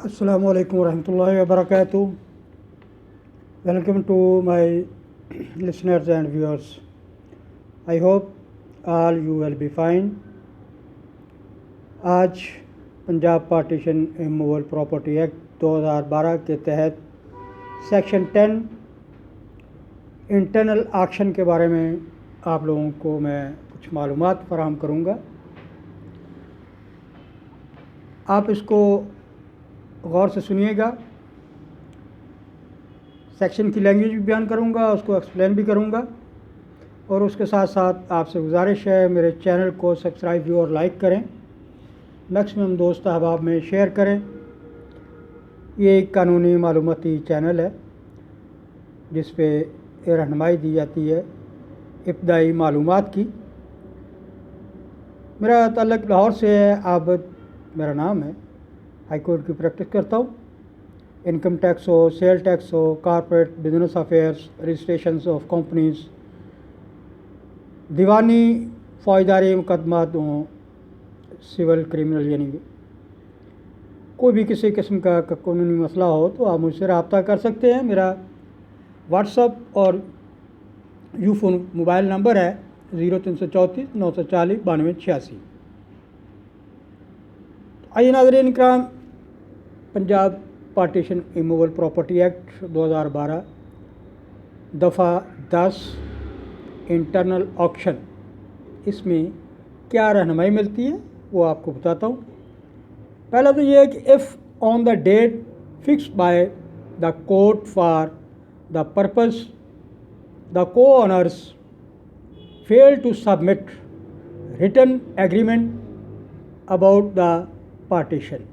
Assalamu alaikum warahmatullahi wabarakatuh. Welcome to my listeners and viewers. I hope all you will be fine. आज Punjab partition इमूवल property act 2012 के तहत section 10 internal auction के बारे में आप लोगों को मैं कुछ मालूमात फराहम करूँगा। आप इसको गौर से सुनिएगा। सेक्शन की लैंग्वेज भी बयान करूँगा, उसको एक्सप्लेन भी करूँगा और उसके साथ साथ आपसे गुजारिश है मेरे चैनल को सब्सक्राइब भी और लाइक करें, मैक्सिमम दोस्त अहबाब में शेयर करें। ये एक कानूनी मालूमाती चैनल है जिस पे रहनुमाई दी जाती है इब्तदाई मालूमात की। मेरा ताल्लुक़ लाहौर से है, आबद मेरा नाम है। हाई कोर्ट की प्रैक्टिस करता हूँ। इनकम टैक्स हो, सेल टैक्स हो, corporate business affairs, registration of companies, दीवानी फ़ौजदारी मुकदमात हों, सिविल क्रिमिनल, यानी कोई भी किसी किस्म का कानूनी मसला हो तो आप मुझसे रब्ता कर सकते हैं। मेरा व्हाट्सअप और यूफ़ोन मोबाइल नंबर है 0334 940 92 86। आइए नाज़रीन इकराम, पंजाब पार्टीशन इमूवल प्रॉपर्टी एक्ट 2012 दफ़ा 10 इंटरनल ऑक्शन, इसमें क्या रहनुमाई मिलती है वो आपको बताता हूँ। पहला तो ये है कि if on the date fix by the court for the purpose the co-owners fail to submit written agreement about the partition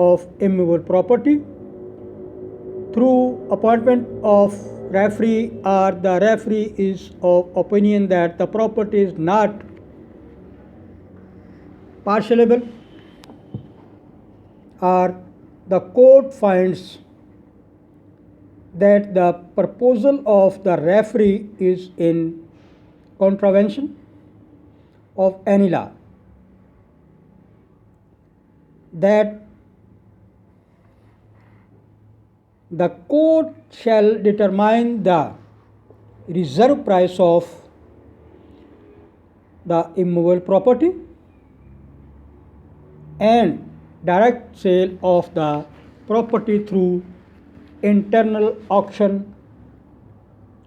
of immovable property through appointment of referee, or the referee is of opinion that the property is not partialable, or the court finds that the proposal of the referee is in contravention of any law, that the court shall determine the reserve price of the immovable property and direct sale of the property through internal auction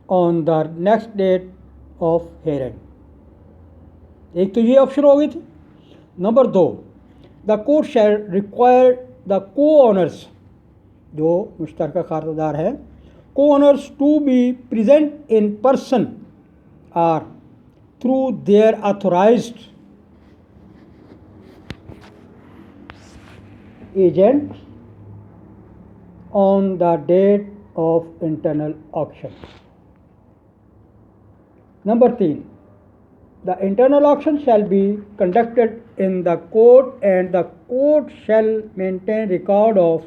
on the next date of hearing। एक तो ये option हो गई थी। Number 2, the court shall require the co-owners, जो मुश्तरका खातादार हैं, co-owners to be present in person और through their authorised agent on the date of internal auction. Number 3, the internal auction shall be conducted in the court and the court shall maintain record of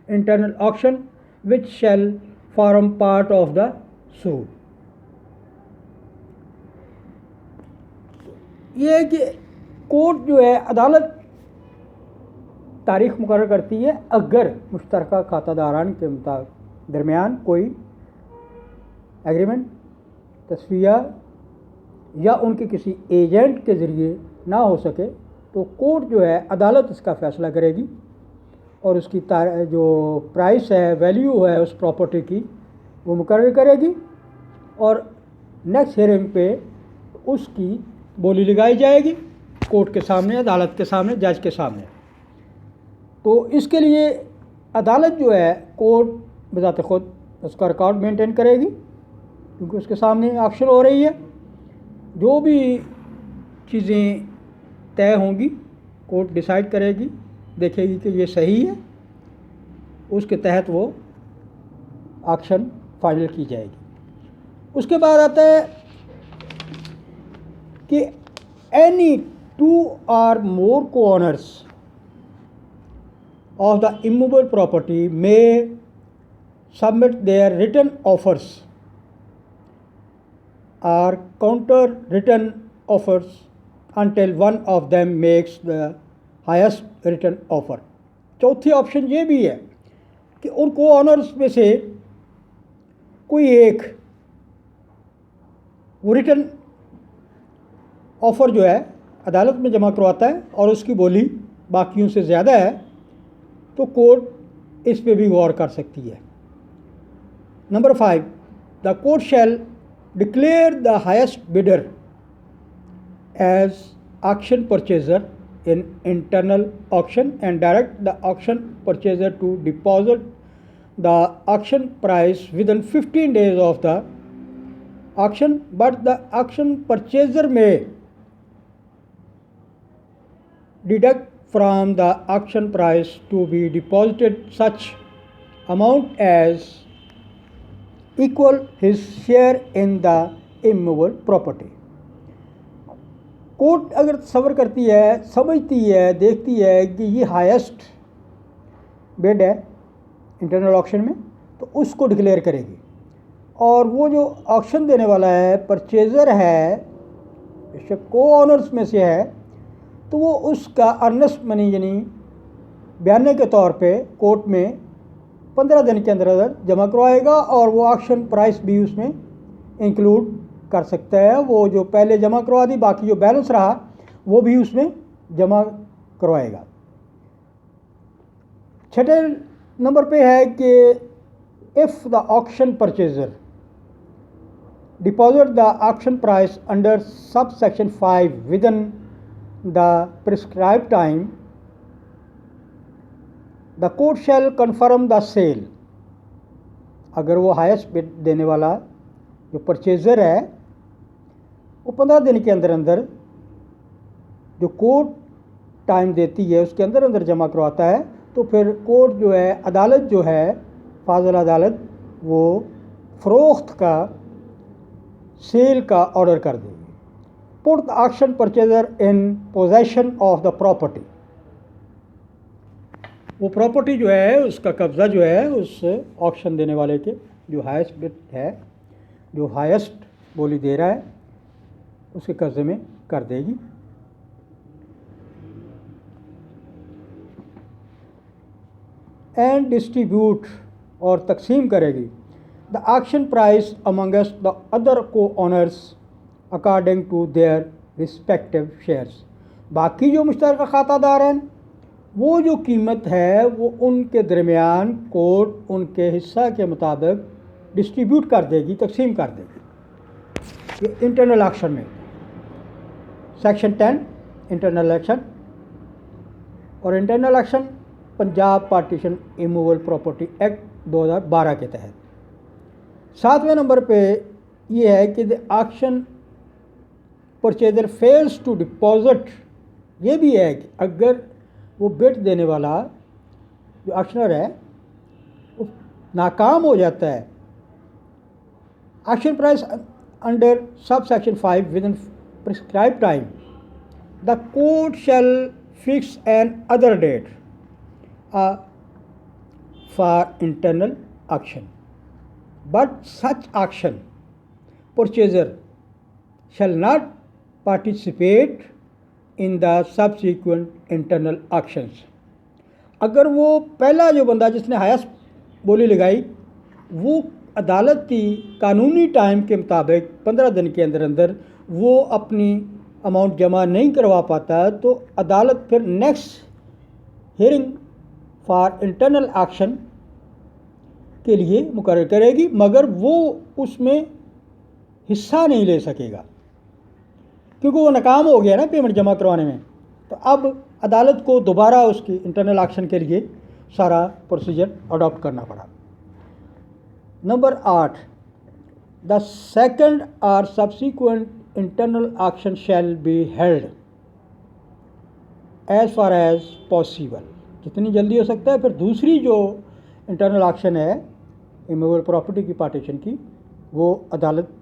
internal auction which shall form part of the suit। ये है कि court जो है, अदालत तारीख मुकर्रर करती है अगर मुश्तरका खातादारान के दरमियान कोई एग्रीमेंट, तस्वीया या उनके किसी एजेंट के ज़रिए ना हो सके तो कोर्ट जो है, अदालत इसका फ़ैसला करेगी और उसकी जो प्राइस है, वैल्यू है उस प्रॉपर्टी की, वो मुकर्रर करेगी और नेक्स्ट हियरिंग पे उसकी बोली लगाई जाएगी कोर्ट के सामने, अदालत के सामने, जज के सामने। तो इसके लिए अदालत जो है, कोर्ट बज़ात ख़ुद उसका रिकॉर्ड मेंटेन करेगी क्योंकि उसके सामने ऑक्शन हो रही है। जो भी चीज़ें तय होंगी कोर्ट डिसाइड करेगी, देखेगी कि ये सही है, उसके तहत वो ऑक्शन फाइनल की जाएगी। उसके बाद आता है कि any 2 or more co-owners of the immovable property may submit their written offers or counter written offers until one of them makes the highest written offer। चौथी ऑप्शन ये भी है कि उन को ऑनर्स में से कोई एक वो रिटर्न ऑफ़र जो है अदालत में जमा करवाता है और उसकी बोली बाकियों से ज़्यादा है, तो कोर्ट इस पे भी गौर कर सकती है। Number 5, the court shall declare the highest bidder as auction purchaser in internal auction and direct the auction purchaser to deposit the auction price within 15 days of the auction, but the auction purchaser may deduct from the auction price to be deposited such amount as equal his share in the immovable property. Court अगर सबर करती है, समझती है, देखती है कि ये हाईएस्ट बिड है इंटरनल ऑक्शन में, तो उसको डिक्लेयर करेगी। और वो जो ऑक्शन देने वाला है परचेज़र है, बेशक को ऑनर्स में से है, तो वो उसका अर्नेस्ट मनी यानी बयाने के तौर पे कोर्ट में 15 दिन के अंदर अंदर जमा करवाएगा और वो ऑक्शन प्राइस भी उसमें इंक्लूड कर सकता है। वो जो पहले जमा करवा दी, बाकी जो बैलेंस रहा वो भी उसमें जमा करवाएगा। छठे नंबर पे है कि if the auction purchaser deposit the auction price under sub section 5 within the prescribe time, the court shall confirm the sale. अगर वो हाईएस्ट बिड देने वाला जो परचेजर है वो 15 दिन के अंदर अंदर जो कोर्ट टाइम देती है उसके अंदर अंदर जमा करवाता है, तो फिर कोर्ट जो है, अदालत जो है, फाजिल अदालत, वो फ़रोख्त का, सेल का ऑर्डर कर देगी। Put the auction purchaser in possession of the property. वो प्रॉपर्टी जो है उसका कब्ज़ा जो है उस ऑक्शन देने वाले के जो हाईएस्ट बिड है, जो हाईएस्ट बोली दे रहा है, उसके कब्जे में कर देगी। एंड डिस्ट्रीब्यूट और तकसीम करेगी the auction price amongst the other co-owners according to their respective shares. बाकी जो मुश्तरका खातादार हैं वो जो कीमत है वो उनके दरमियान कोर्ट उनके हिस्सा के मुताबिक डिस्ट्रीब्यूट कर देगी, तकसीम कर देगी। ये इंटरनल ऑक्शन में सेक्शन 10 इंटरनल ऑक्शन, और internal auction Punjab partition immovable property act 2012 के तहत। 7वें नंबर पे ये है कि the auction purchaser fails to deposit. ये भी है कि अगर वो बिड देने वाला जो ऑक्शनर है वो नाकाम हो जाता है, auction price under sub section 5 with in prescribed time, the court shall fix an other date for internal auction, but such auction purchaser shall not participate in the subsequent internal auctions। अगर वो पहला जो बंदा जिसने highest बोली लगाई वो अदालत की कानूनी टाइम के मुताबिक 15 दिन के अंदर अंदर वो अपनी अमाउंट जमा नहीं करवा पाता, तो अदालत फिर next hearing for internal auction के लिए मुकर्रर करेगी, मगर वो उसमें हिस्सा नहीं ले सकेगा क्योंकि वो नाकाम हो गया ना पेमेंट जमा करवाने में। तो अब अदालत को दोबारा उसकी इंटरनल ऑक्शन के लिए सारा प्रोसीजर अडॉप्ट करना पड़ा। नंबर 8, द सेकंड और subsequent internal auction shall be held as far as possible। जितनी जल्दी हो सकता है। फिर दूसरी जो इंटरनल ऑक्शन है इमूवेबल प्रॉपर्टी की पार्टीशन की, वो अदालत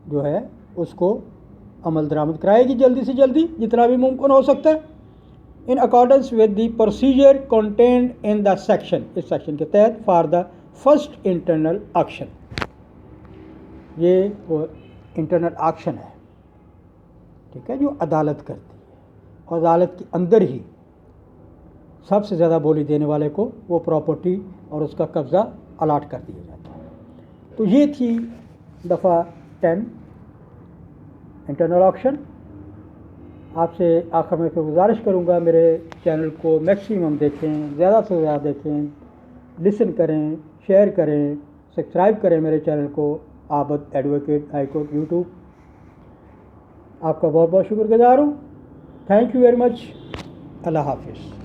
जो है उसको अमल दरामद कराएगी जल्दी से जल्दी जितना भी मुमकिन हो सकता है, in accordance with the procedure content in the section, इस सेक्शन के तहत, for the first internal auction. ये वो इंटरनल ऑक्शन है, ठीक है, जो अदालत करती है और अदालत के अंदर ही सबसे ज़्यादा बोली देने वाले को वो प्रॉपर्टी और उसका कब्ज़ा अलाट कर दिया जाता है। तो ये थी दफ़ा 10 इंटरनल ऑक्शन। आपसे आखिर में फिर गुजारिश करूँगा मेरे चैनल को मैक्सिमम देखें, ज़्यादा से ज़्यादा देखें, लिसन करें, शेयर करें, सब्सक्राइब करें मेरे चैनल को आबद एडवोकेट हाई कोर्ट यूट्यूब। आपका बहुत बहुत शुक्रगुजार हूँ। Thank you very much. अल्लाह हाफिज़।